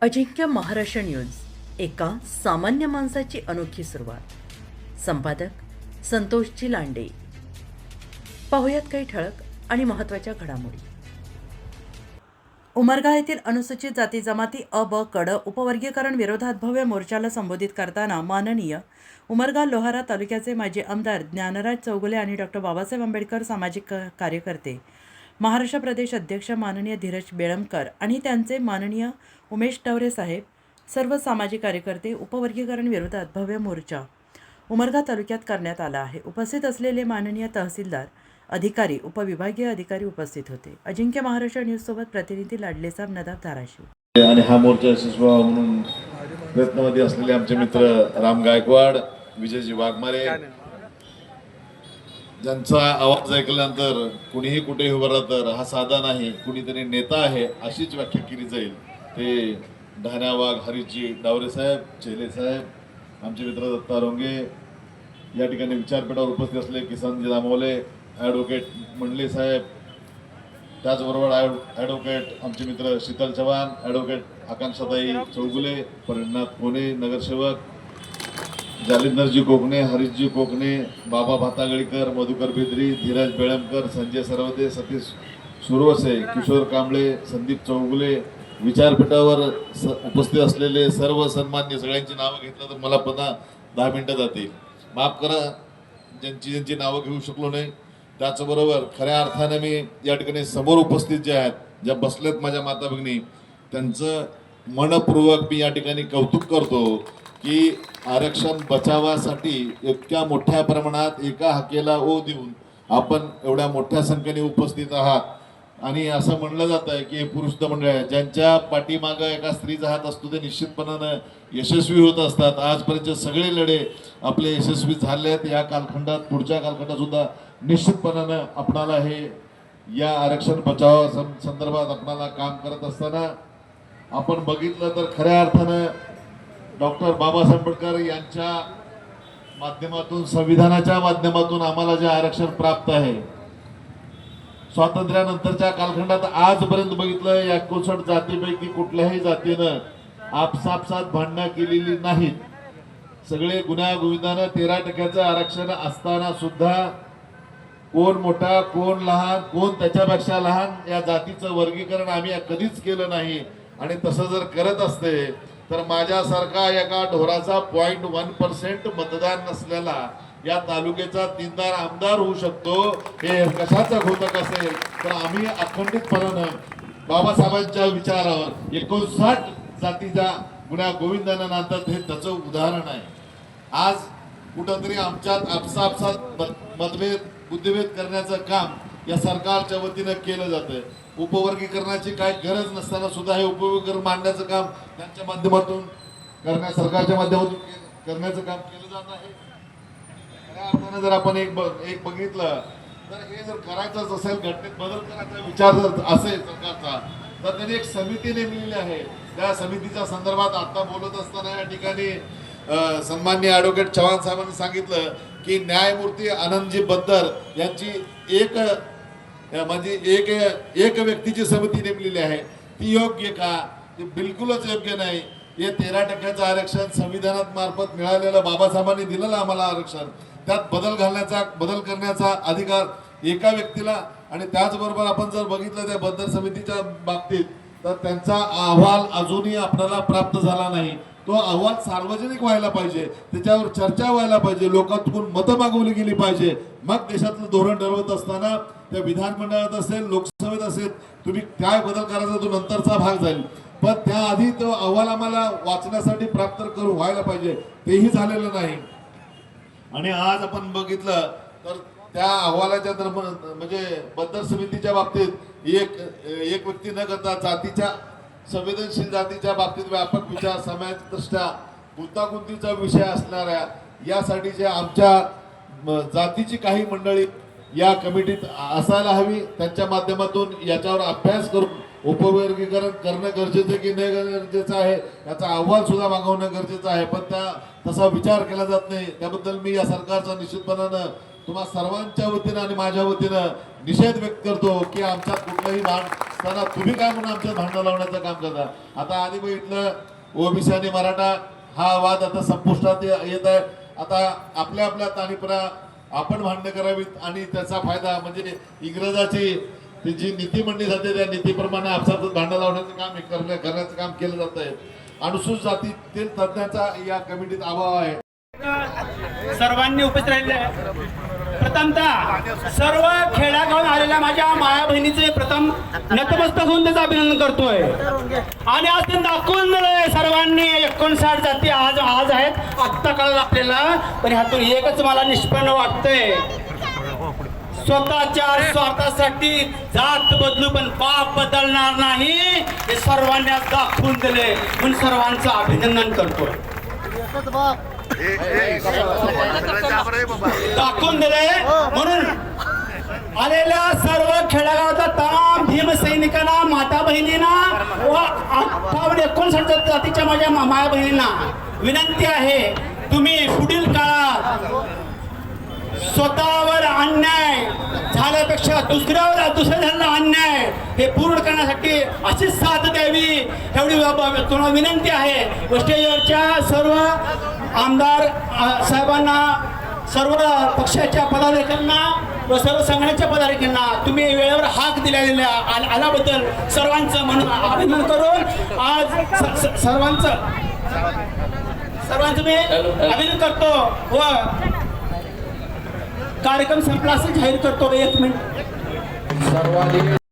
अजिंक्य Maharashtra news, एका सामान्य माणसाची अनोखी सुरुवात. संपादक संतोषजी लांडे. पाहुयात काही ठळक आणि महत्त्वाच्या घडामोडी. उमरगा येथील अनुसूचित जाती जमाती अ ब कड उपवर्गीकरण विरोधात भव्य मोर्चाला संबोधित करताना माननीय उमरगा लोहारा तालुक्याचे माजी आमदार ज्ञानराज चौगुले आणि डॉक्टर बाबासाहेब आंबेडकर सामाजिक कार्यकर्ते, महाराष्ट्र प्रदेश अध्यक्ष माननीय धीरज बेळमकर आणि त्यांचे माननीय उमेश टवरे साहेब, सर्व सामाजिक कार्यकर्ते उपवर्गीकरण विरोधात भव्य मोर्चा उमरगा तालुक्यात करण्यात आला आहे. उपस्थित असलेले माननीय तहसीलदार, अधिकारी, उपविभागीय अधिकारी उपस्थित होते. अजिंक्य महाराष्ट्र न्यूज सोबत प्रतिनिधी लाडलेसाहेब नदाब, धाराशिव. आणि हा मोर्चा यशस्वी व्हावा म्हणून प्रयत्नामध्ये असलेले आमचे मित्र राम गायकवाड, विजयजी वाघमारे, ज्यांचा आवाज ऐकल्यानंतर कुणीही कुठेही उभं राहतं हा साधा नाही, कुणीतरी नेता आहे अशीच व्याख्या केली जाईल. ते ढाण्या वाघ, हरीजी डावरे साहेब, चेले साहेब, आमचे मित्र दत्ता रोंगे, या ठिकाणी विचारपीठावर उपस्थित असले किसनजी दामोले, ॲडव्होकेट मंडले साहेब, त्याचबरोबर ॲडव्होकेट आमचे मित्र शीतल चव्हाण, ॲडव्होकेट आकांक्षाताई चौगुले, परिणनाथ कोणे नगरसेवक, जालिंदरजी कोकणे, हरीशजी कोकणे, बाबा भातागळीकर, मधुकर बेदरी, धीरज बेळमकर, संजय सरवदे, सतीश सुरवसे, किशोर कांबळे, संदीप चौगुले, विचारपीठावर उपस्थित असलेले सर्व सन्मान्य, सगळ्यांची नावं घेतलं तर मला पुन्हा 10 मिनिटं जातील. माफ करा ज्यांची नावं घेऊ शकलो नाही. त्याचबरोबर खऱ्या अर्थाने मी या ठिकाणी समोर उपस्थित जे आहेत, ज्या बसलेत माझ्या माता भगिनी, त्यांचं मनपूर्वक मी या ठिकाणी कौतुक करतो की आरक्षण बचावासाठी इतक्या मोठ्या प्रमाणात एका हाकेला ओ देऊन आपण एवढ्या मोठ्या संख्येने उपस्थित आहात. आणि असं म्हणलं जात आहे की पुरुष मंडळ आहे, ज्यांच्या पाठीमागं एका स्त्रीचा हात असतो ते निश्चितपणानं यशस्वी होत असतात. आजपर्यंत सगळे लढे आपले यशस्वी झाले आहेत. या कालखंडात, पुढच्या कालखंडात सुद्धा निश्चितपणानं आपणाला हे या आरक्षण बचाव संदर्भात आपणाला काम करत असताना आपण बघितलं तर खऱ्या अर्थानं डॉक्टर बाबासाहेब आंबेडकर यांच्या माध्यमातून, संविधानाच्या माध्यमातून आम्हाला जे आरक्षण प्राप्त आहे, स्वातंत्र्यानंतरच्या कालखंडात आजपर्यंत बघितलं 59 जातीपैकी कुठल्याही जातीनं आपसापसात भांडणं केलेली नाहीत. सगळे गुण्यागोविंदानं 13% आरक्षण असताना सुद्धा कोण मोठा, कोण लहान, कोण त्याच्यापेक्षा लहान या जातीचं वर्गीकरण आम्ही कधीच केलं नाही. आणि तसं जर करत असते तर माझ्यासारखा एका ढोराचा 0.1% मतदान नसलेला या तालुक्याचा 3दार आमदार होऊ शकतो. हे कशाचं घोतक असेल तर आम्ही अखंडितपणानं बाबासाहेबांच्या विचारावर 59 जातीच्या गुण्या गोविंदानं नांदतात, हे त्याचं उदाहरण आहे. आज कुठंतरी आमच्यात आपसापसात मतभेद, बुद्धिभेद करण्याचं काम या सरकारच्या वतीनं केलं जातं. उपवर्गीकरणाची काय गरज नसताना सुद्धा हे उपवर्गीकरण मांडण्याचं काम त्यांच्या माध्यमातून सरकारच्या माध्यमातून करण्याचं काम केलं जात आहे. खऱ्या अर्थानं जर आपण एक बघितलं तर हे जर करायचंच असेल, घटनेत बदल करायचा विचार जर असेल सरकारचा, तर त्यांनी एक समिती नेमलेली आहे. त्या समितीच्या संदर्भात आता बोलत असताना या ठिकाणी सन्माननीय ॲडव्होकेट चव्हाण साहेबांनी सांगितलं की न्यायमूर्ती आनंदजी बद्दर यांची एक व्यक्तीची समिती नेमलेली आहे. ती योग्य का? ते बिलकुलच योग्य नाही. हे 13% आरक्षण संविधानात मार्फत मिळालेलं, बाबासाहेबांनी दिलेलं आम्हाला आरक्षण, त्यात बदल करण्याचा अधिकार एका व्यक्तीला. आणि त्याचबरोबर आपण जर बघितलं त्या बद्दर समितीच्या बाबतीत तर त्यांचा अहवाल अजूनही आपल्याला प्राप्त झाला नाही. तो अहवाल सार्वजनिक व्हायला पाहिजे, त्याच्यावर चर्चा व्हायला पाहिजे, लोकांतून मतं मागवली गेली पाहिजे. मग देशातलं धोरण ठरवत असताना त्या विधानमंडळात असेल, लोकसभेत असेल, तुम्ही काय बदल करायचा तो नंतरचा भाग जाईल. पण त्याआधी तो अहवाल आम्हाला वाचण्यासाठी प्राप्त करून व्हायला पाहिजे, तेही झालेलं नाही. आणि आज आपण बघितलं तर त्या अहवालाच्या म्हणजे बद्दर समितीच्या बाबतीत एक व्यक्ती न करता जातीच्या, संवेदनशील जातीच्या बाबतीत व्यापक विचार, समाजदृष्ट्या गुंतागुंतीचा विषय असणाऱ्या यासाठीचे आमच्या जातीची काही मंडळी या कमिटीत असायला हवी. त्यांच्या माध्यमातून याच्यावर अभ्यास करून उपवर्गीकरण करणं गरजेचं की नाही गरजेचं आहे याचा अहवाल सुद्धा मागवणं गरजेचं आहे. पण तसा विचार केला जात नाही. त्याबद्दल मी या सरकारचा निश्चितपणानं तुम्हा सर्वांच्या वतीनं आणि माझ्या वतीनं निषेध व्यक्त करतो की आमच्यात कुठलंही भांडताना तुम्ही काय म्हणून आमच्यात भांडण लावण्याचं काम करता. आता आधी बघितलं ओबीसी आणि मराठा हा वाद आता संपुष्टात येत आहे. आता आपल्या आपल्या ताणीपणा आपण भांडणं करावीत आणि त्याचा फायदा म्हणजे इंग्रजाची ती जी नीती म्हणली जाते त्या नीतीप्रमाणे आपसातच भांडण लावण्याचं काम करण्याचं काम केलं जात आहे. अनुसूचित जातीतील तज्ञांचा या कमिटीत अभाव आहे. सर्वांनी उपस्थित राहिले. प्रथमतः सर्व खेड्यागावून आलेल्या माझ्या माया बहिणीचे प्रथम नतमस्तक होऊन त्याचं अभिनंदन करतोय. आणि आज ते दाखवून दिलंय सर्वांनी 59 जाती आज आहेत आत्ता कळलं आपल्याला. पण ह्यातून एकच मला निष्पन्न वाटतंय, स्वतःच्या स्वार्थासाठी जात बदलू पण बाप बदलणार नाही हे सर्वांनी आज दाखवून दिले. म्हणून सर्वांचं अभिनंदन करतोय. दाखवून दिले म्हणून आलेल्या सर्व खेडेगावाचा तमाम भीमसैनिकांना, माता बहिणींना व 58 जातीच्या माझ्या माया बहिणींना विनंती आहे, तुम्ही पुढील काळात स्वतःवर अन्याय झाल्यापेक्षा दुसऱ्या झालेला अन्याय हे पूर्ण करण्यासाठी अशीच साथ द्यावी एवढी तुम्हाला विनंती आहे. व स्टेजवरच्या सर्व आमदार साहेबांना, सर्व पक्षाच्या पदाधिकाऱ्यांना व सर्व संघटनेच्या पदाधिकाऱ्यांना तुम्ही वेळेवर हाक दिलेल्या आल्याबद्दल सर्वांचं म्हणून अभिनंदन करून आज सर्वांचं मी अभिनंदन करतो व कार्यक्रम संपला असं जाहीर करतो. 1 मिनिट.